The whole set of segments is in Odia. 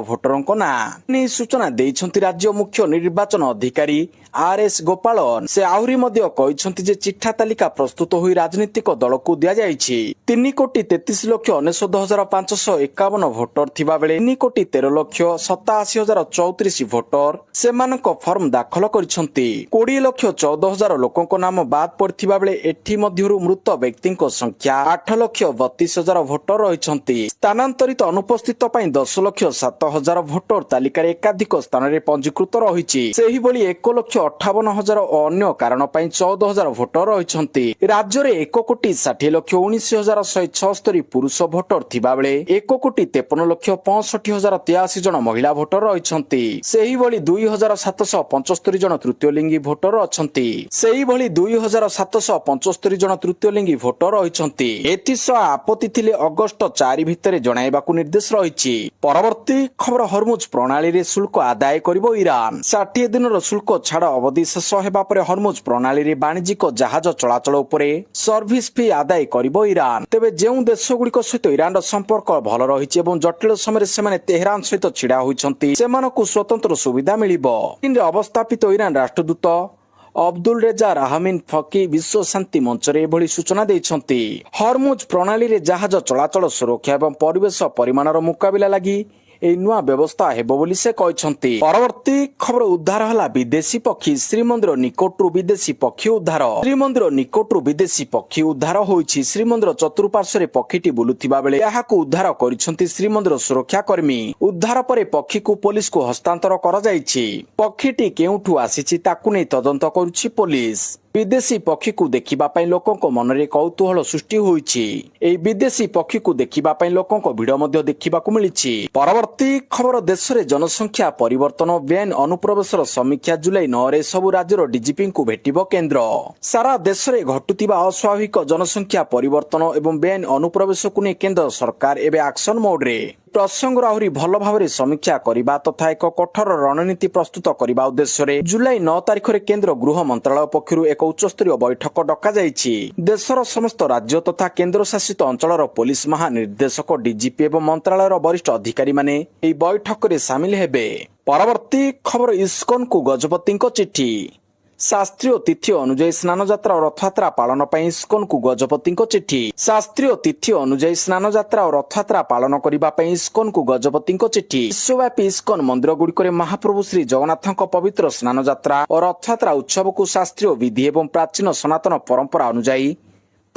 ଭୋଟରଙ୍କ ନାଁ ନେଇ ସୂଚନା ଦେଇଛନ୍ତି ରାଜ୍ୟ ମୁଖ୍ୟ ନିର୍ବାଚନ ଅଧିକାରୀ RS ଗୋପାଳନ। ସେ ଆହୁରି ମଧ୍ୟ କହିଛନ୍ତି ଯେ ଚିଠା ତାଲିକା ପ୍ରସ୍ତୁତ ହୋଇ ରାଜନୈତିକ ଦଳକୁ ଦିଆଯାଇଛି। 3,33,99,551 ଭୋଟର ଥିବା ବେଳେ 3,13,87,034 ଭୋଟର ସେମାନଙ୍କ ଫର୍ମ ଦାଖଲ କରିଛନ୍ତି। 20,14,000 ଲୋକଙ୍କ ନାମ ବାଦ ପଡ଼ିଥିବା ବେଳେ ଏଥି ମଧ୍ୟରୁ ମୃତ ବ୍ୟକ୍ତିଙ୍କ ସଂଖ୍ୟା 8,32,000 ଭୋଟର ରହିଛନ୍ତି। ସ୍ଥାନାନ୍ତରିତ ଅନୁପସ୍ଥିତ ପାଇଁ 10,07,000 ଭୋଟର ତାଲିକାରେ ଏକାଧିକ ସ୍ଥାନରେ ପଞ୍ଜୀକୃତ ରହିଛି। ସେହିଭଳି 1,58,000 ଓ ଅନ୍ୟ କାରଣ ପାଇଁ 14,000 ଭୋଟର ରହିଛନ୍ତି। ରାଜ୍ୟରେ 1,60,19,176 ପୁରୁଷ ଭୋଟର ଥିବାବେଳେ 1,53,65,083 ଜଣ ମହିଳା ଭୋଟର ରହିଛନ୍ତି। ସେହିଭଳି 2,775 ଜଣ ତୃତୀୟ ଲିଙ୍ଗୀ ଭୋଟର ଅଛନ୍ତି। ସେହିଭଳି 2,775 ଜଣ ତୃତୀୟ ଲିଙ୍ଗୀ ଭୋଟର ରହିଛନ୍ତି। ଏଥିସହ ଆପତ୍ତି ଥିଲେ ଅଗଷ୍ଟ 4 ଭିତରେ ଜଣାଇବାକୁ ନିର୍ଦ୍ଦେଶ ରହିଛି। ପରବର୍ତ୍ତୀ ଖବର ହରମୁଜ ପ୍ରଣାଳୀରେ ଶୁଳ୍କ ଆଦାୟ କରିବ ଇରାନ। 60 ଦିନର ଶୁଳ୍କ ଛାଡ଼ ଅବଧି ଶେଷ ହେବା ପରେ ହରମୁଜ ପ୍ରଣାଳୀରେ ବାଣିଜ୍ୟିକ ଜାହାଜ ଚଳାଚଳ ଉପରେ ସର୍ଭିସ ଫି ଆଦାୟ କରିବ ଇରାନ। ତେବେ ଯେଉଁ ଦେଶଗୁଡ଼ିକ ସହିତ ଇରାନର ସମ୍ପର୍କ ଭଲ ରହିଛି ଏବଂ ଜଟିଳ ସମୟରେ ସେମାନେ ତେହେରାନ ସହିତ ଛିଡା ହୋଇଛନ୍ତି ସେମାନଙ୍କୁ ସ୍ୱତନ୍ତ୍ର ସୁବିଧା ମିଳିବ। ଚୀନରେ ଅବସ୍ଥାପିତ ଇରାନ ରାଷ୍ଟ୍ରଦୂତ ଅବଦୁଲ ରେଜା ରାହମିନ ଫକି ବିଶ୍ୱ ଶାନ୍ତି ମଞ୍ଚରେ ଏଭଳି ସୂଚନା ଦେଇଛନ୍ତି। ହରମୁଜ ପ୍ରଣାଳୀରେ ଜାହାଜ ଚଳାଚଳ ସୁରକ୍ଷା ଏବଂ ପରିବେଶ ପରିମାଣର ମୁକାବିଲା ଲାଗି ଏହି ନୂଆ ବ୍ୟବସ୍ଥା ହେବ ବୋଲି ସେ କହିଛନ୍ତି। ପରବର୍ତ୍ତୀ ଖବର ଉଦ୍ଧାର ହେଲା ବିଦେଶୀ ପକ୍ଷୀ। ଶ୍ରୀମନ୍ଦିର ନିକଟରୁ ବିଦେଶୀ ପକ୍ଷୀ ଉଦ୍ଧାର। ଶ୍ରୀମନ୍ଦିର ନିକଟରୁ ବିଦେଶୀ ପକ୍ଷୀ ଉଦ୍ଧାର ହୋଇଛି। ଶ୍ରୀମନ୍ଦିର ଚତୁଃପାର୍ଶ୍ୱରେ ପକ୍ଷୀଟି ବୁଲୁଥିବା ବେଳେ ଏହାକୁ ଉଦ୍ଧାର କରିଛନ୍ତି ଶ୍ରୀମନ୍ଦିର ସୁରକ୍ଷା କର୍ମୀ। ଉଦ୍ଧାର ପରେ ପକ୍ଷୀକୁ ପୋଲିସକୁ ହସ୍ତାନ୍ତର କରାଯାଇଛି। ପକ୍ଷୀଟି କେଉଁଠୁ ଆସିଛି ତାକୁ ନେଇ ତଦନ୍ତ କରୁଛି ପୋଲିସ। ବିଦେଶୀ ପକ୍ଷୀକୁ ଦେଖିବା ପାଇଁ ଲୋକଙ୍କ ମନରେ କୌତୁହଳ ସୃଷ୍ଟି ହୋଇଛି। ଏହି ବିଦେଶୀ ପକ୍ଷୀକୁ ଦେଖିବା ପାଇଁ ଲୋକଙ୍କ ଭିଡ଼ ମଧ୍ୟ ଦେଖିବାକୁ ମିଳିଛି। ପରବର୍ତ୍ତୀ ଖବର ଦେଶରେ ଜନସଂଖ୍ୟା ପରିବର୍ତ୍ତନ ବେଆଇନ ଅନୁପ୍ରବେଶର ସମୀକ୍ଷା ଜୁଲାଇ 9ରେ ସବୁ ରାଜ୍ୟର ଡିଜିପିଙ୍କୁ ଭେଟିବ କେନ୍ଦ୍ର। ସାରା ଦେଶରେ ଘଟୁଥିବା ଅସ୍ୱାଭାବିକ ଜନସଂଖ୍ୟା ପରିବର୍ତ୍ତନ ଏବଂ ବେଆଇନ ଅନୁପ୍ରବେଶକୁ ନେଇ କେନ୍ଦ୍ର ସରକାର ଏବେ ଆକ୍ସନ ମୋଡରେ। ପ୍ରସଙ୍ଗର ଆହୁରି ଭଲ ଭାବରେ ସମୀକ୍ଷା କରିବା ତଥା ଏକ କଠୋର ରଣନୀତି ପ୍ରସ୍ତୁତ କରିବା ଉଦ୍ଦେଶ୍ୟରେ ଜୁଲାଇ 9 ତାରିଖରେ କେନ୍ଦ୍ର ଗୃହ ମନ୍ତ୍ରାଳୟ ପକ୍ଷରୁ ଏକ ଉଚ୍ଚସ୍ତରୀୟ ବୈଠକ ଡକାଯାଇଛି। ଦେଶର ସମସ୍ତ ରାଜ୍ୟ ତଥା କେନ୍ଦ୍ରଶାସିତ ଅଞ୍ଚଳର ପୋଲିସ ମହାନିର୍ଦ୍ଦେଶକ ଡିଜିପି ଏବଂ ମନ୍ତ୍ରାଳୟର ବରିଷ୍ଠ ଅଧିକାରୀମାନେ ଏହି ବୈଠକରେ ସାମିଲ ହେବେ। ପରବର୍ତ୍ତୀ ଖବର ଇସ୍କନକୁ ଗଜପତିଙ୍କ ଚିଠି। ଶାସ୍ତ୍ରୀୟ ତିଥି ଅନୁଯାୟୀ ସ୍ନାନଯାତ୍ରା ଓ ରଥଯାତ୍ରା ପାଳନ ପାଇଁ ଇସ୍କନକୁ ଗଜପତିଙ୍କ ଚିଠି। ଶାସ୍ତ୍ରୀୟ ତିଥି ଅନୁଯାୟୀ ସ୍ନାନଯାତ୍ରା ଓ ରଥଯାତ୍ରା ପାଳନ କରିବା ପାଇଁ ଇସ୍କନକୁ ଗଜପତିଙ୍କ ଚିଠି। ବିଶ୍ୱବ୍ୟାପୀ ଇସ୍କନ ମନ୍ଦିର ଗୁଡ଼ିକରେ ମହାପ୍ରଭୁ ଶ୍ରୀ ଜଗନ୍ନାଥଙ୍କ ପବିତ୍ର ସ୍ନାନଯାତ୍ରା ଓ ରଥଯାତ୍ରା ଉତ୍ସବକୁ ଶାସ୍ତ୍ରୀୟ ବିଧି ଏବଂ ପ୍ରାଚୀନ ସନାତନ ପରମ୍ପରା ଅନୁଯାୟୀ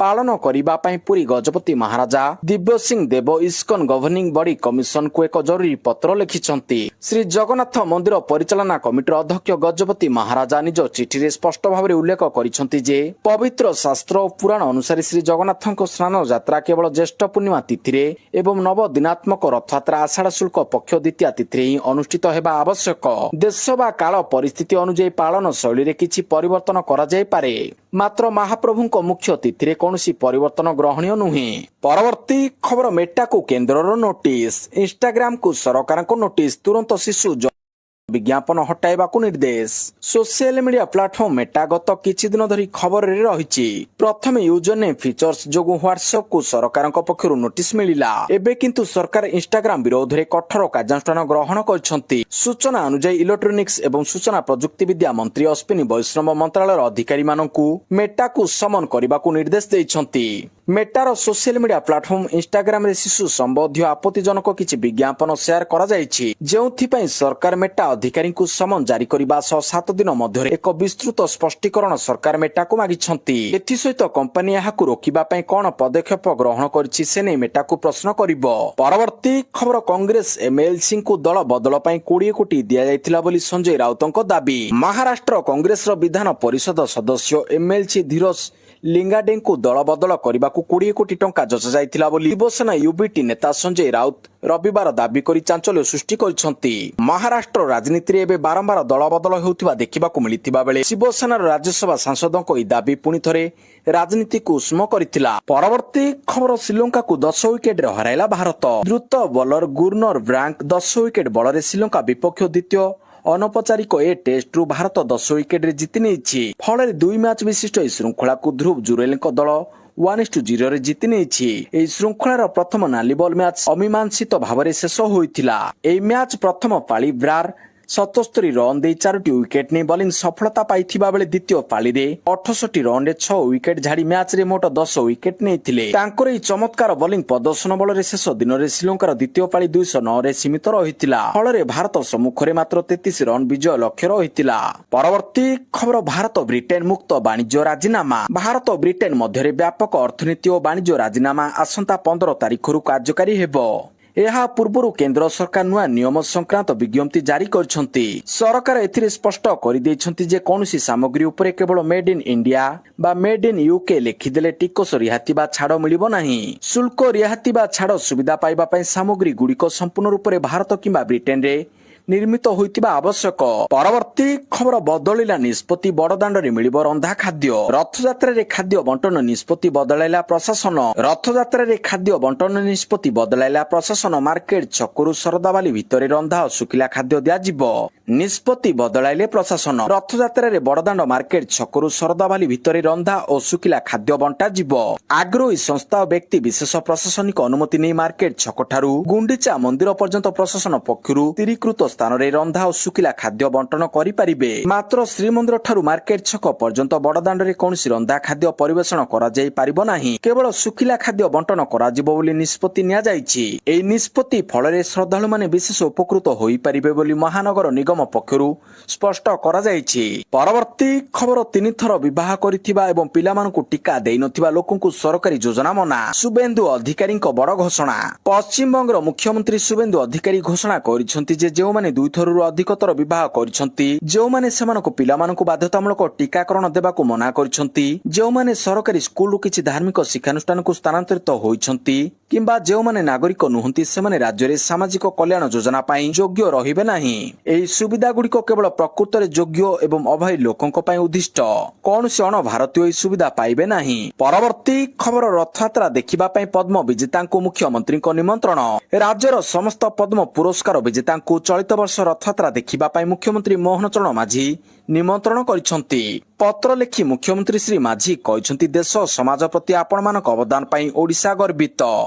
ପାଳନ କରିବା ପାଇଁ ପୁରୀ ଗଜପତି ମହାରାଜା ଦିବ୍ୟ ସିଂ ଦେବ ଇସ୍କନ ଗଭର୍ଣ୍ଣିଂ ବଡି କମିଶନକୁ ଏକ ଜରୁରୀ ପତ୍ର ଲେଖିଛନ୍ତି। ଶ୍ରୀ ଜଗନ୍ନାଥ ମନ୍ଦିର ପରିଚାଳନା କମିଟିର ଅଧ୍ୟକ୍ଷ ଗଜପତି ମହାରାଜା ନିଜ ଚିଠିରେ ସ୍ପଷ୍ଟ ଭାବରେ ଉଲ୍ଲେଖ କରିଛନ୍ତି ଯେ ପବିତ୍ର ଶାସ୍ତ୍ର ଓ ପୁରାଣ ଅନୁସାରେ ଶ୍ରୀ ଜଗନ୍ନାଥଙ୍କ ସ୍ନାନ ଯାତ୍ରା କେବଳ ଜ୍ୟେଷ୍ଠ ପୂର୍ଣ୍ଣିମା ତିଥିରେ ଏବଂ ନବ ଦିନାତ୍ମକ ରଥଯାତ୍ରା ଆଷାଢ଼ ଶୁକ୍ଳ ପକ୍ଷ ଦ୍ୱିତୀୟା ତିଥିରେ ହିଁ ଅନୁଷ୍ଠିତ ହେବା ଆବଶ୍ୟକ। ଦେଶ ବା କାଳ ପରିସ୍ଥିତି ଅନୁଯାୟୀ ପାଳନ ଶୈଳୀରେ କିଛି ପରିବର୍ତ୍ତନ କରାଯାଇପାରେ, ମାତ୍ର ମହାପ୍ରଭୁଙ୍କ ମୁଖ୍ୟ ତିଥିରେ କୌଣସି ପରିବର୍ତ୍ତନ ଗ୍ରହଣୀୟ ନୁହେଁ। ପରବର୍ତ୍ତୀ ଖବର ମେଟାକୁ କେନ୍ଦ୍ରର ନୋଟିସ। ଇନଷ୍ଟାଗ୍ରାମକୁ ସରକାରଙ୍କ ନୋଟିସ। ତୁରନ୍ତ ଶିଶୁ ବିଜ୍ଞାପନ ହଟାଇବାକୁ ନିର୍ଦ୍ଦେଶ। ସୋସିଆଲ ମିଡିଆ ପ୍ଲାଟଫର୍ମ ମେଟା ଗତ କିଛି ଦିନ ଧରି ଖବରରେ ରହିଛି। ପ୍ରଥମେ ୟୁଜର ନେମ୍ ଫିଚର୍ସ ଯୋଗୁଁ ହ୍ୱାଟ୍ସଆପକୁ ସରକାରଙ୍କ ପକ୍ଷରୁ ନୋଟିସ ମିଳିଲା। ଏବେ କିନ୍ତୁ ସରକାର ଇନଷ୍ଟାଗ୍ରାମ ବିରୋଧରେ କଠୋର କାର୍ଯ୍ୟାନୁଷ୍ଠାନ ଗ୍ରହଣ କରିଛନ୍ତି। ସୂଚନା ଅନୁଯାୟୀ ଇଲେକ୍ଟ୍ରୋନିକ୍ସ ଏବଂ ସୂଚନା ପ୍ରଯୁକ୍ତି ବିଦ୍ୟା ମନ୍ତ୍ରୀ ଅଶ୍ୱିନୀ ବୈଷ୍ଣବ ମନ୍ତ୍ରାଳୟର ଅଧିକାରୀମାନଙ୍କୁ ମେଟାକୁ ସମନ କରିବାକୁ ନିର୍ଦ୍ଦେଶ ଦେଇଛନ୍ତି। ମେଟାର ସୋସିଆଲ ମିଡିଆ ପ୍ଲାଟଫର୍ମ ଇନଷ୍ଟାଗ୍ରାମରେ ଶିଶୁ ସମ୍ବନ୍ଧୀୟ ଆପତ୍ତିଜନକ କିଛି ବିଜ୍ଞାପନ ସେୟାର କରାଯାଇଛି, ଯେଉଁଥିପାଇଁ ସରକାର ମେଟା ଅଧିକାରୀଙ୍କୁ ସମନ ଜାରି କରିବା ସହ 7 ଦିନ ମଧ୍ୟରେ ଏକ ବିସ୍ତୃତ ସ୍ପଷ୍ଟୀକରଣ ସରକାର ମେଟାକୁ ମାଗିଛନ୍ତି। ଏଥିସହିତ କମ୍ପାନୀ ଏହାକୁ ରୋକିବା ପାଇଁ କଣ ପଦକ୍ଷେପ ଗ୍ରହଣ କରିଛି ସେ ନେଇ ମେଟାକୁ ପ୍ରଶ୍ନ କରିବ। ପରବର୍ତ୍ତୀ ଖବର କଂଗ୍ରେସ ଏମଏଲସିଙ୍କୁ ଦଳ ବଦଳ ପାଇଁ 20 କୋଟି ଦିଆଯାଇଥିଲା ବୋଲି ସଞ୍ଜୟ ରାଉତଙ୍କ ଦାବି। ମହାରାଷ୍ଟ୍ର କଂଗ୍ରେସର ବିଧାନ ପରିଷଦ ସଦସ୍ୟ ଏମଏଲସି ଧୀରଜ ଲିଙ୍ଗାଡେଙ୍କୁ ଦଳ ବଦଳ କରିବାକୁ 20 କୋଟି ଟଙ୍କା ଯୋଜାଯାଇଥିଲା ବୋଲି ଶିବସେନା ୟୁବିଟି ନେତା ସଞ୍ଜୟ ରାଉତ ରବିବାର ଦାବି କରି ଚାଞ୍ଚଲ୍ୟ ସୃଷ୍ଟି କରିଛନ୍ତି। ମହାରାଷ୍ଟ୍ର ରାଜନୀତିରେ ଏବେ ବାରମ୍ବାର ଦଳ ବଦଳ ହେଉଥିବା ଦେଖିବାକୁ ମିଳିଥିବା ବେଳେ ଶିବସେନାର ରାଜ୍ୟସଭା ସାଂସଦଙ୍କ ଏହି ଦାବି ପୁଣି ଥରେ ରାଜନୀତିକୁ ଉଷ୍ମ କରିଥିଲା। ପରବର୍ତ୍ତୀ ଖବର ଶ୍ରୀଲଙ୍କାକୁ 10 ୱିକେଟରେ ହରାଇଲା ଭାରତ। ଦ୍ରୁତ ବୋଲର ଗୁର୍ନର ବ୍ରାଙ୍କ 10 ୱିକେଟ ବଳରେ ଶ୍ରୀଲଙ୍କା ବିପକ୍ଷ ଦ୍ୱିତୀୟ ଅନୌପଚାରିକ ଏ ଟେଷ୍ଟରୁ ଭାରତ 10 ୱିକେଟରେ ଜିତି ନେଇଛି। ଫଳରେ 2 ମ୍ୟାଚ୍ ବିଶିଷ୍ଟ ଏହି ଶୃଙ୍ଖଳାକୁ ଧ୍ରୁବ ଜୁରେଲଙ୍କ ଦଳ 1-0 ଜିତି ନେଇଛି। ଏହି ଶୃଙ୍ଖଳାର ପ୍ରଥମ ନାଲି ବଲ୍ ମ୍ୟାଚ୍ ଅମୀମାଂସିତ ଭାବରେ ଶେଷ ହୋଇଥିଲା। ଏହି ମ୍ୟାଚ୍ ପ୍ରଥମ ପାଳି ବ୍ରାର୍ 77 ରନ୍ ଦେଇ 4ଟି ୱିକେଟ୍ ନେଇ ବୋଲିଂ ସଫଳତା ପାଇଥିବା ବେଳେ ଦ୍ୱିତୀୟ ପାଳିରେ 68 ରନ୍ରେ 6 ୱିକେଟ୍ ଝାଡ଼ି ମ୍ୟାଚ୍ରେ ମୋଟ 10 ୱିକେଟ୍ ନେଇଥିଲେ। ତାଙ୍କର ଏହି ଚମତ୍କାର ବୋଲିଂ ପ୍ରଦର୍ଶନ ବଳରେ ଶେଷ ଦିନରେ ଶ୍ରୀଲଙ୍କାର ଦ୍ୱିତୀୟ ପାଳି 209ରେ ସୀମିତ ରହିଥିଲା। ଫଳରେ ଭାରତ ସମ୍ମୁଖରେ ମାତ୍ର 33 ରନ୍ ବିଜୟ ଲକ୍ଷ୍ୟ ରହିଥିଲା। ପରବର୍ତ୍ତୀ ଖବର ଭାରତ ବ୍ରିଟେନ୍ ମୁକ୍ତ ବାଣିଜ୍ୟ ରାଜିନାମା। ଭାରତ ବ୍ରିଟେନ୍ ମଧ୍ୟରେ ବ୍ୟାପକ ଅର୍ଥନୀତି ଓ ବାଣିଜ୍ୟ ରାଜିନାମା ଆସନ୍ତା 15 ତାରିଖରୁ କାର୍ଯ୍ୟକାରୀ ହେବ। ଏହା ପୂର୍ବରୁ କେନ୍ଦ୍ର ସରକାର ନୂଆ ନିୟମ ସଂକ୍ରାନ୍ତ ବିଜ୍ଞପ୍ତି ଜାରି କରିଛନ୍ତି। ସରକାର ଏଥିରେ ସ୍ପଷ୍ଟ କରିଦେଇଛନ୍ତି ଯେ କୌଣସି ସାମଗ୍ରୀ ଉପରେ କେବଳ ମେଡ୍ ଇନ୍ ଇଣ୍ଡିଆ ବା ମେଡ୍ ଇନ୍ ୟୁକେ ଲେଖିଦେଲେ ଟିକସ ରିହାତି ବା ଛାଡ଼ ମିଳିବ ନାହିଁ। ଶୁଳ୍କ ରିହାତି ବା ଛାଡ଼ ସୁବିଧା ପାଇବା ପାଇଁ ସାମଗ୍ରୀ ଗୁଡ଼ିକ ସମ୍ପୂର୍ଣ୍ଣ ରୂପରେ ଭାରତ କିମ୍ବା ବ୍ରିଟେନରେ ନିର୍ମିତ ହୋଇଥିବା ଆବଶ୍ୟକ। ପରବର୍ତ୍ତୀ ଖବର ବଦଳିଲା ନିଷ୍ପତ୍ତି, ବଡ଼ଦାଣ୍ଡରେ ମିଳିବ ରନ୍ଧା ଖାଦ୍ୟ। ରଥଯାତ୍ରାରେ ଖାଦ୍ୟ ବଣ୍ଟନ ନିଷ୍ପତ୍ତି ବଦଳାଇଲା ପ୍ରଶାସନ। ରଥଯାତ୍ରାରେ ଖାଦ୍ୟ ବଣ୍ଟନ ନିଷ୍ପତ୍ତି ବଦଳାଇଲା ପ୍ରଶାସନ। ମାର୍କେଟ ଛକରୁ ଶରଧାବାଲି ଭିତରେ ରନ୍ଧା ଓ ଶୁଖିଲା ଖାଦ୍ୟ ଦିଆଯିବ। ନିଷ୍ପତ୍ତି ବଦଳାଇଲେ ପ୍ରଶାସନ। ରଥଯାତ୍ରାରେ ବଡ଼ଦାଣ୍ଡ ମାର୍କେଟ ଛକରୁ ଶରଧାବାଲି ଭିତରେ ରନ୍ଧା ଓ ଶୁଖିଲା ଖାଦ୍ୟ ବଣ୍ଟାଯିବ। ଆଗ୍ରହୀ ସଂସ୍ଥା ଓ ବ୍ୟକ୍ତି ବିଶେଷ ପ୍ରଶାସନିକ ଅନୁମତି ନେଇ ମାର୍କେଟ ଛକଠାରୁ ଗୁଣ୍ଡିଚା ମନ୍ଦିର ପର୍ଯ୍ୟନ୍ତ ପ୍ରଶାସନ ପକ୍ଷରୁ ସ୍ଥିରୀକୃତ ସ୍ଥାନରେ ରନ୍ଧା ଓ ଶୁଖିଲା ଖାଦ୍ୟ ବଣ୍ଟନ କରିପାରିବେ। ମାତ୍ର ଶ୍ରୀମନ୍ଦିର ଠାରୁ ମାର୍କେଟ ଛକ ପର୍ଯ୍ୟନ୍ତ ବଡ଼ଦାଣ୍ଡରେ କୌଣସି ରନ୍ଧା ଖାଦ୍ୟ ପରିବେଷଣ କରାଯାଇ ପାରିବ ନାହିଁ। କେବଳ ଶୁଖିଲା ଖାଦ୍ୟ ବଣ୍ଟନ କରାଯିବ ବୋଲି ନିଷ୍ପତ୍ତି ନିଆଯାଇଛି। ଏହି ନିଷ୍ପତ୍ତି ଫଳରେ ଶ୍ରଦ୍ଧାଳୁମାନେ ବିଶେଷ ଉପକୃତ ହୋଇପାରିବେ ବୋଲି ମହାନଗର ନିଗମ ପକ୍ଷରୁ ସ୍ପଷ୍ଟ କରାଯାଇଛି। ପରବର୍ତ୍ତୀ ଖବର, 3 ଥର ବିବାହ କରିଥିବା ଏବଂ ପିଲାମାନଙ୍କୁ ଟିକା ଦେଇନଥିବା ଲୋକଙ୍କୁ ସରକାରୀ ଯୋଜନା ମନା। ଶୁଭେନ୍ଦୁ ଅଧିକାରୀଙ୍କ ବଡ଼ ଘୋଷଣା। ପଶ୍ଚିମବଙ୍ଗର ମୁଖ୍ୟମନ୍ତ୍ରୀ ଶୁଭେନ୍ଦୁ ଅଧିକାରୀ ଘୋଷଣା କରିଛନ୍ତି ଯେ ଯେଉଁମାନେ 2 ଥରରୁ ଅଧିକ ଥର ବିବାହ କରିଛନ୍ତି, ଯେଉଁମାନେ ସେମାନଙ୍କ ପିଲାମାନଙ୍କୁ ବାଧ୍ୟତାମୂଳକ ଟିକାକରଣ ଦେବାକୁ ମନା କରିଛନ୍ତି, ଯେଉଁମାନେ ସରକାରୀ ସ୍କୁଲରୁ କିଛି ଧାର୍ମିକ ଶିକ୍ଷାନୁଷ୍ଠାନକୁ ସ୍ଥାନାନ୍ତରିତ ହୋଇଛନ୍ତି କିମ୍ବା ଯେଉଁମାନେ ନାଗରିକ ନୁହନ୍ତି, ସେମାନେ ରାଜ୍ୟରେ ସାମାଜିକ କଲ୍ୟାଣ ଯୋଜନା ପାଇଁ ଯୋଗ୍ୟ ରହିବେ ନାହିଁ। ଏହି ସୁବିଧା ଗୁଡ଼ିକ କେବଳ ପ୍ରକୃତରେ ଯୋଗ୍ୟ ଏବଂ ଅଭାବୀ ଲୋକଙ୍କ ପାଇଁ ଉଦ୍ଦିଷ୍ଟ। କୌଣସି ଅଣ ଭାରତୀୟ ଏହି ସୁବିଧା ପାଇବେ ନାହିଁ। ପରବର୍ତ୍ତୀ ଖବର, ରଥଯାତ୍ରା ଦେଖିବା ପାଇଁ ପଦ୍ମ ବିଜେତାଙ୍କୁ ମୁଖ୍ୟମନ୍ତ୍ରୀଙ୍କ ନିମନ୍ତ୍ରଣ। ରାଜ୍ୟର ସମସ୍ତ ପଦ୍ମ ପୁରସ୍କାର ବିଜେତାଙ୍କୁ ଚଳିତ ବର୍ଷ ରଥଯାତ୍ରା ଦେଖିବା ପାଇଁ ମୁଖ୍ୟମନ୍ତ୍ରୀ ମୋହନ ଚରଣ ମାଝୀ ନିମନ୍ତ୍ରଣ କରିଛନ୍ତି। ପତ୍ର ଲେଖି ମୁଖ୍ୟମନ୍ତ୍ରୀ ଶ୍ରୀ ମାଝୀ କହିଛନ୍ତି, ଦେଶ ସମାଜ ପ୍ରତି ଆପଣମାନଙ୍କ ଅବଦାନ ପାଇଁ ଓଡ଼ିଶା ଗର୍ବିତ।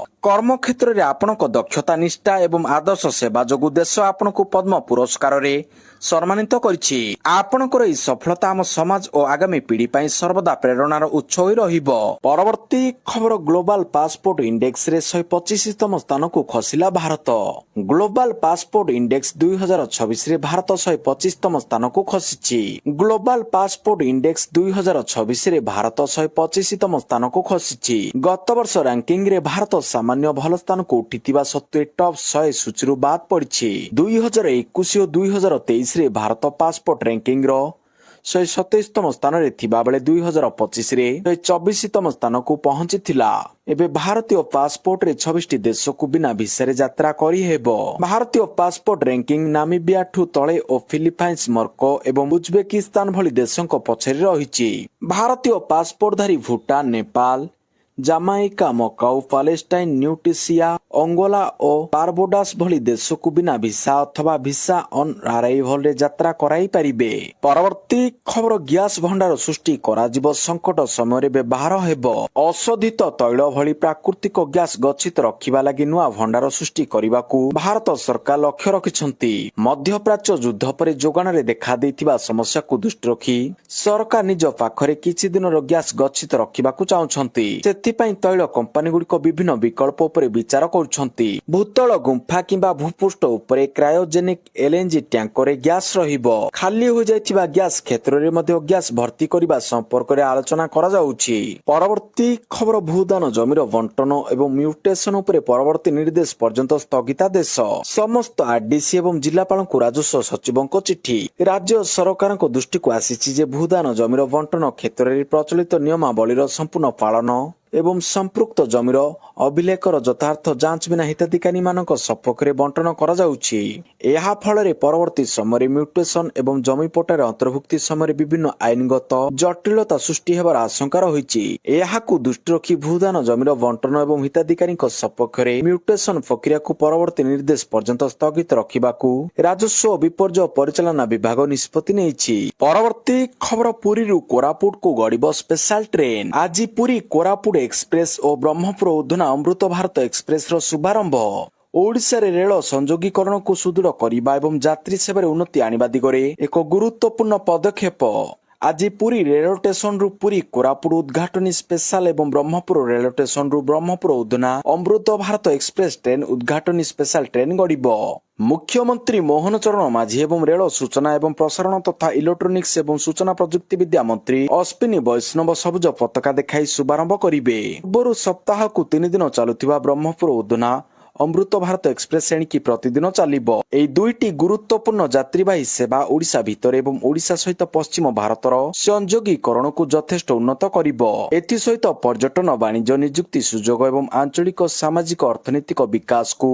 କର୍ମକ୍ଷେତ୍ରରେ ଆପଣଙ୍କ ଦକ୍ଷତା, ନିଷ୍ଠା ଏବଂ ଆଦର୍ଶ ସେବା ଯୋଗୁଁ ଦେଶ ଆପଣଙ୍କୁ ପଦ୍ମ ପୁରସ୍କାରରେ ସମ୍ମାନିତ କରିଛି। ଆପଣଙ୍କର ଏହି ସଫଳତା ଆମ ସମାଜ ଓ ଆଗାମୀ ପିଢ଼ି ପାଇଁ ସର୍ବଦା ପ୍ରେରଣାର ଉତ୍ସ ହୋଇ ରହିବ। ପରବର୍ତ୍ତୀ ଖବର, ଗ୍ଲୋବାଲ ପାସପୋର୍ଟ ଇଣ୍ଡେକ୍ସରେ 125ତମ ସ୍ଥାନକୁ ଖସିଲା ଭାରତ। ଗ୍ଲୋବାଲ ପାସପୋର୍ଟ ଇଣ୍ଡେକ୍ସ 2026ରେ ଭାରତ 125ତମ ସ୍ଥାନକୁ ଖସିଛି। ଗ୍ଲୋବାଲ ପାସପୋର୍ଟ ଇଣ୍ଡେକ୍ସ 2026ରେ ଭାରତ 125ତମ ସ୍ଥାନକୁ ଖସିଛି। ଗତ ବର୍ଷ ରାଙ୍କିଙ୍ଗରେ ଭାରତ ସାମାନ୍ୟ ଭଲ ସ୍ଥାନକୁ ଉଠିଥିବା ସତ୍ତ୍ୱେ ଟପ୍ 100 ସୂଚୀରୁ ବାଦ୍ ପଡ଼ିଛି। 2021 ଓ 2023ରେ ଭାରତ ପାସପୋର୍ଟ ରାଙ୍କିଙ୍ଗର 127ତମ ସ୍ଥାନରେ ଥିବାବେଳେ 2025ରେ 124ତମ ସ୍ଥାନକୁ ପହଞ୍ଚିଥିଲା। ଏବେ ଭାରତୀୟ ପାସପୋର୍ଟରେ 26ଟି ଦେଶକୁ ବିନା ଭିସାରେ ଯାତ୍ରା କରିହେବ। ଭାରତୀୟ ପାସପୋର୍ଟ ରାଙ୍କିଙ୍ଗ ନାମିବିଆଠୁ ତଳେ ଓ ଫିଲିପାଇନ୍ସ, ମରକୋ ଏବଂ ଉଜବେକିସ୍ତାନ ଭଳି ଦେଶଙ୍କ ପଛରେ ରହିଛି। ଭାରତୀୟ ପାସପୋର୍ଟଧାରୀ Bhutan, Nepal, Jamaica, Macau, Palestine, ନ୍ୟୁଟିସିଆ, ଅଙ୍ଗୋଲା ଓ ବାରବୋଡାସ ଭଳି ଦେଶକୁ ବିନା ଭିସା ଅଥବା ଭିସା ଅନ୍ ଆରାଇଭଲରେ ଯାତ୍ରା କରାଇ ପାରିବେ। ପରବର୍ତ୍ତୀ ଖବର, ଗ୍ୟାସ ଭଣ୍ଡାର ସୃଷ୍ଟି କରାଯିବ, ସଂକଟ ସମୟରେ ବ୍ୟବହାର ହେବ। ଅଶୋଧିତ ତୈଳ ଭଳି ପ୍ରାକୃତିକ ଗ୍ୟାସ ଗଚ୍ଛିତ ରଖିବା ଲାଗି ନୂଆ ଭଣ୍ଡାର ସୃଷ୍ଟି କରିବାକୁ ଭାରତ ସରକାର ଲକ୍ଷ୍ୟ ରଖିଛନ୍ତି। ମଧ୍ୟପ୍ରାଚ୍ୟ ଯୁଦ୍ଧ ପରେ ଯୋଗାଣରେ ଦେଖାଦେଇଥିବା ସମସ୍ୟାକୁ ଦୃଷ୍ଟି ରଖି ସରକାର ନିଜ ପାଖରେ କିଛି ଦିନର ଗ୍ୟାସ ଗଚ୍ଛିତ ରଖିବାକୁ ଚାହୁଁଛନ୍ତି। ସେଥିପାଇଁ ତୈଳ କମ୍ପାନୀଗୁଡ଼ିକ ବିଭିନ୍ନ ବିକଳ୍ପ ଉପରେ ବିଚାର କରୁଛନ୍ତି। ଭୂତଳ ଗୁମ୍ଫା କିମ୍ବା ଭୂପୃଷ୍ଠ ଉପରେ କ୍ରାୟୋଜେନିକ ଏଲଏନଜି ଟ୍ୟାଙ୍କରେ ଗ୍ୟାସ ରହିବ। ଖାଲି ହୋଇଯାଇଥିବା ଗ୍ୟାସ କ୍ଷେତ୍ରରେ ମଧ୍ୟ ଗ୍ୟାସ ଭର୍ତ୍ତି କରିବା ସମ୍ପର୍କରେ ଆଲୋଚନା କରାଯାଉଛି। ପରବର୍ତ୍ତୀ ଖବର, ଭୂଦାନ ଜମିର ବଣ୍ଟନ ଏବଂ ମ୍ୟୁଟେସନ ଉପରେ ପରବର୍ତ୍ତୀ ନିର୍ଦ୍ଦେଶ ପର୍ଯ୍ୟନ୍ତ ସ୍ଥଗିତାଦେଶ। ସମସ୍ତ ଆରଡିସି ଏବଂ ଜିଲ୍ଲାପାଳଙ୍କୁ ରାଜସ୍ୱ ସଚିବଙ୍କ ଚିଠି। ରାଜ୍ୟ ସରକାରଙ୍କ ଦୃଷ୍ଟିକୁ ଆସିଛି ଯେ ଭୂଦାନ ଜମିର ବଣ୍ଟନ କ୍ଷେତ୍ରରେ ପ୍ରଚଳିତ ନିୟମାବଳୀର ସମ୍ପୂର୍ଣ୍ଣ ପାଳନ ଏବଂ ସମ୍ପୃକ୍ତ ଜମିର ଅଭିଲେଖର ଯଥାର୍ଥ ଯାଞ୍ଚ ବିନା ହିତାଧିକାରୀମାନଙ୍କ ସପକ୍ଷରେ ବଣ୍ଟନ କରାଯାଉଛି। ଏହା ଫଳରେ ପରବର୍ତ୍ତୀ ସମୟରେ ମ୍ୟୁଟେସନ ଏବଂ ଜମି ପଟ୍ଟାରେ ଅନ୍ତର୍ଭୁକ୍ତି ସମୟରେ ବିଭିନ୍ନ ଆଇନଗତ ଜଟିଳତା ସୃଷ୍ଟି ହେବାର ଆଶଙ୍କା ରହିଛି। ଏହାକୁ ଦୃଷ୍ଟି ରଖି ଭୂଦାନ ଜମିର ବଣ୍ଟନ ଏବଂ ହିତାଧିକାରୀଙ୍କ ସପକ୍ଷରେ ମ୍ୟୁଟେସନ ପ୍ରକ୍ରିୟାକୁ ପରବର୍ତ୍ତୀ ନିର୍ଦ୍ଦେଶ ପର୍ଯ୍ୟନ୍ତ ସ୍ଥଗିତ ରଖିବାକୁ ରାଜସ୍ୱ ଓ ବିପର୍ଯ୍ୟୟ ପରିଚାଳନା ବିଭାଗ ନିଷ୍ପତ୍ତି ନେଇଛି। ପରବର୍ତ୍ତୀ ଖବର, ପୁରୀରୁ କୋରାପୁଟକୁ ଗଡ଼ିବ ସ୍ପେଶାଲ ଟ୍ରେନ୍। ଆଜି ପୁରୀ କୋରାପୁଟ ଏକ୍ସପ୍ରେସ ଓ ବ୍ରହ୍ମପୁର ଉଧନା ଅମୃତ ଭାରତ ଏକ୍ସପ୍ରେସର ଶୁଭାରମ୍ଭ ଓଡ଼ିଶାରେ ରେଳ ସଂଯୋଗୀକରଣକୁ ସୁଦୃଢ଼ କରିବା ଏବଂ ଯାତ୍ରୀ ସେବାରେ ଉନ୍ନତି ଆଣିବା ଦିଗରେ ଏକ ଗୁରୁତ୍ୱପୂର୍ଣ୍ଣ ପଦକ୍ଷେପ। ଆଜି ପୁରୀ ରେଳ ଷ୍ଟେସନରୁ ପୁରୀ କୋରାପୁଟ ଉଦ୍ଘାଟନୀ ସ୍ପେଶାଲ ଏବଂ ବ୍ରହ୍ମପୁର ରେଳ ଷ୍ଟେସନରୁ ବ୍ରହ୍ମପୁର ଉଧନା ଅମୃତ ଭାରତ ଏକ୍ସପ୍ରେସ ଟ୍ରେନ୍ ଉଦ୍ଘାଟନୀ ସ୍ପେଶାଲ ଟ୍ରେନ୍ ଗଡ଼ିବ। ମୁଖ୍ୟମନ୍ତ୍ରୀ ମୋହନ ଚରଣ ମାଝୀ ଏବଂ ରେଳ ସୂଚନା ଏବଂ ପ୍ରସାରଣ ତଥା ଇଲେକ୍ଟ୍ରୋନିକ୍ସ ଏବଂ ସୂଚନା ପ୍ରଯୁକ୍ତି ବିଦ୍ୟା ମନ୍ତ୍ରୀ ଅଶ୍ୱିନୀ ବୈଷ୍ଣବ ସବୁଜ ପତାକା ଦେଖାଇ ଶୁଭାରମ୍ଭ କରିବେ। ପୂର୍ବରୁ ସପ୍ତାହକୁ 3 ଦିନ ଚାଲୁଥିବା ବ୍ରହ୍ମପୁର ଉଧନା ଅମୃତ ଭାରତ ଏକ୍ସପ୍ରେସ ଏଣିକି ପ୍ରତିଦିନ ଚାଲିବ। ଏହି ଦୁଇଟି ଗୁରୁତ୍ୱପୂର୍ଣ୍ଣ ଯାତ୍ରୀବାହୀ ସେବା ଓଡ଼ିଶା ଭିତରେ ଏବଂ ଓଡ଼ିଶା ସହିତ ପଶ୍ଚିମ ଭାରତର ସଂଯୋଗୀକରଣକୁ ଯଥେଷ୍ଟ ଉନ୍ନତ କରିବ। ଏଥିସହିତ ପର୍ଯ୍ୟଟନ ବାଣିଜ୍ୟ ନିଯୁକ୍ତି ସୁଯୋଗ ଏବଂ ଆଞ୍ଚଳିକ ସାମାଜିକ ଅର୍ଥନୈତିକ ବିକାଶକୁ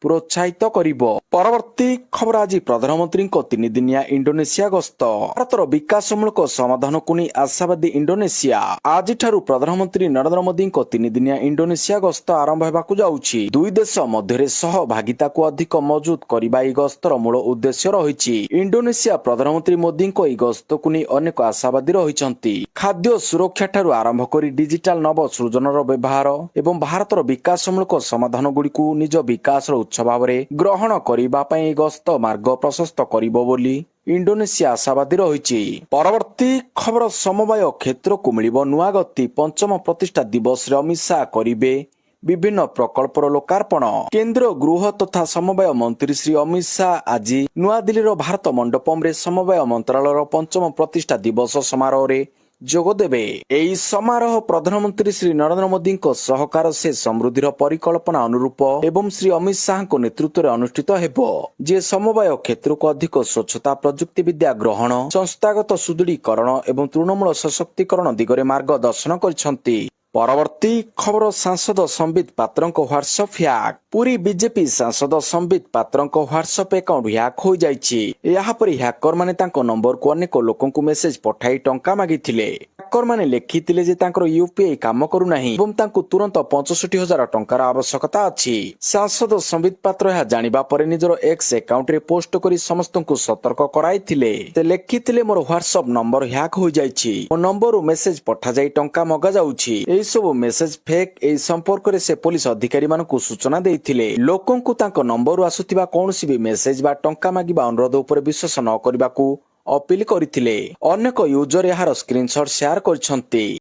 ପ୍ରୋତ୍ସାହିତ କରିବ। ପରବର୍ତ୍ତୀ ଖବର ଆଜି ପ୍ରଧାନମନ୍ତ୍ରୀଙ୍କ 3 ଦିନିଆ ଇଣ୍ଡୋନେସିଆ ଗସ୍ତ। ଭାରତର ବିକାଶମୂଳକ ସମାଧାନକୁ ନେଇ ଆଶାବାଦୀ ଇଣ୍ଡୋନେସିଆ। ଆଜିଠାରୁ ପ୍ରଧାନମନ୍ତ୍ରୀ ନରେନ୍ଦ୍ର ମୋଦିଙ୍କ 3 ଦିନିଆ ଇଣ୍ଡୋନେସିଆ ଗସ୍ତ ଆରମ୍ଭ ହେବାକୁ ଯାଉଛି। ଦୁଇ ଦେଶ ମଧ୍ୟରେ ସହଭାଗିତାକୁ ଅଧିକ ମଜବୁତ କରିବା ଏହି ଗସ୍ତର ମୂଳ ଉଦ୍ଦେଶ୍ୟ ରହିଛି। ଇଣ୍ଡୋନେସିଆ ପ୍ରଧାନମନ୍ତ୍ରୀ ମୋଦିଙ୍କ ଏହି ଗସ୍ତକୁ ନେଇ ଅନେକ ଆଶାବାଦୀ ରହିଛନ୍ତି। ଖାଦ୍ୟ ସୁରକ୍ଷା ଠାରୁ ଆରମ୍ଭ କରି ଡିଜିଟାଲ ନବ ସୃଜନର ବ୍ୟବହାର ଏବଂ ଭାରତର ବିକାଶମୂଳକ ସମାଧାନଗୁଡ଼ିକୁ ନିଜ ବିକାଶର ଉତ୍ସ ଭାବରେ ଗ୍ରହଣ କରିବା ପାଇଁ ଏହି ଗସ୍ତ ମାର୍ଗ ପ୍ରଶସ୍ତ କରିବ ବୋଲି ଇଣ୍ଡୋନେସିଆ ଆଶାବାଦୀ ରହିଛି। ପରବର୍ତ୍ତୀ ଖବର ସମବାୟ କ୍ଷେତ୍ରକୁ ମିଳିବ ନୂଆ ଗତି। ପଞ୍ଚମ ପ୍ରତିଷ୍ଠା ଦିବସରେ ଅମିତ ଶାହ କରିବେ ବିଭିନ୍ନ ପ୍ରକଳ୍ପର ଲୋକାର୍ପଣ। କେନ୍ଦ୍ର ଗୃହ ତଥା ସମବାୟ ମନ୍ତ୍ରୀ ଶ୍ରୀ ଅମିତ ଶାହ ଆଜି ନୂଆଦିଲ୍ଲୀର ଭାରତ ମଣ୍ଡପମରେ ସମବାୟ ମନ୍ତ୍ରାଳୟର 5ମ ପ୍ରତିଷ୍ଠା ଦିବସ ସମାରୋହରେ ଯୋଗଦେବେ। ଏହି ସମାରୋହ ପ୍ରଧାନମନ୍ତ୍ରୀ ଶ୍ରୀ ନରେନ୍ଦ୍ର ମୋଦିଙ୍କ ସହକାର ସେ ସମୃଦ୍ଧିର ପରିକଳ୍ପନା ଅନୁରୂପ ଏବଂ ଶ୍ରୀ ଅମିତ ଶାହଙ୍କ ନେତୃତ୍ୱରେ ଅନୁଷ୍ଠିତ ହେବ, ଯିଏ ସମବାୟ କ୍ଷେତ୍ରକୁ ଅଧିକ ସ୍ୱଚ୍ଛତା, ପ୍ରଯୁକ୍ତି ବିଦ୍ୟା ଗ୍ରହଣ, ସଂସ୍ଥାଗତ ସୁଦୃଢ଼ୀକରଣ ଏବଂ ତୃଣମୂଳ ସଶକ୍ତିକରଣ ଦିଗରେ ମାର୍ଗଦର୍ଶନ କରିଛନ୍ତି। ପରବର୍ତ୍ତୀ ଖବର ସାଂସଦ ସମ୍ବିତ ପାତ୍ରଙ୍କ ହ୍ୱାଟ୍ସଆପ୍ ହ୍ୟାକ୍। ପୁରୀ ବିଜେପି ସାଂସଦ ସମ୍ବିତ ପାତ୍ରଙ୍କ ହ୍ୱାଟ୍ସଆପ୍ ଆକାଉଣ୍ଟ ହ୍ୟାକ୍ ହୋଇଯାଇଛି। ଏହାପରେ ହ୍ୟାକରମାନେ ତାଙ୍କ ନମ୍ବରକୁ ଅନେକ ଲୋକଙ୍କୁ ମେସେଜ ପଠାଇ ଟଙ୍କା ମାଗିଥିଲେ। ହ୍ୟାକରମାନେ ଲେଖିଥିଲେ ଯେ ତାଙ୍କର ୟୁପିଆଇ କାମ କରୁନାହିଁ ଏବଂ ତାଙ୍କୁ ତୁରନ୍ତ 65,000 ଟଙ୍କାର ଆବଶ୍ୟକତା ଅଛି। ସାଂସଦ ସମ୍ବିତ ପାତ୍ର ଏହା ଜାଣିବା ପରେ ନିଜର ଏକ୍ସ ଆକାଉଣ୍ଟରେ ପୋଷ୍ଟ କରି ସମସ୍ତଙ୍କୁ ସତର୍କ କରାଇଥିଲେ। ସେ ଲେଖିଥିଲେ, ମୋର ହ୍ୱାଟ୍ସଆପ୍ ନମ୍ବର ହ୍ୟାକ୍ ହୋଇଯାଇଛି। ମୋ ନମ୍ବରରୁ ମେସେଜ ପଠାଯାଇ ଟଙ୍କା ମଗାଯାଉଛି। ଏହି ସବୁ ମେସେଜ ଫେକ୍। ଏହି ସମ୍ପର୍କରେ ସେ ପୋଲିସ ଅଧିକାରୀମାନଙ୍କୁ ସୂଚନା ଦେଇଥିଲେ। ଲୋକଙ୍କୁ ତାଙ୍କ ନମ୍ବରରୁ ଆସୁଥିବା କୌଣସି ବି ମେସେଜ ବା ଟଙ୍କା ମାଗିବା ଅନୁରୋଧ ଉପରେ ବିଶ୍ୱାସ ନ କରିବାକୁ ଅପିଲ କରିଥିଲେ। ଅନେକ ୟୁଜର ଏହାର ସ୍କ୍ରିନଶଟ ସେୟାର କରିଛନ୍ତି।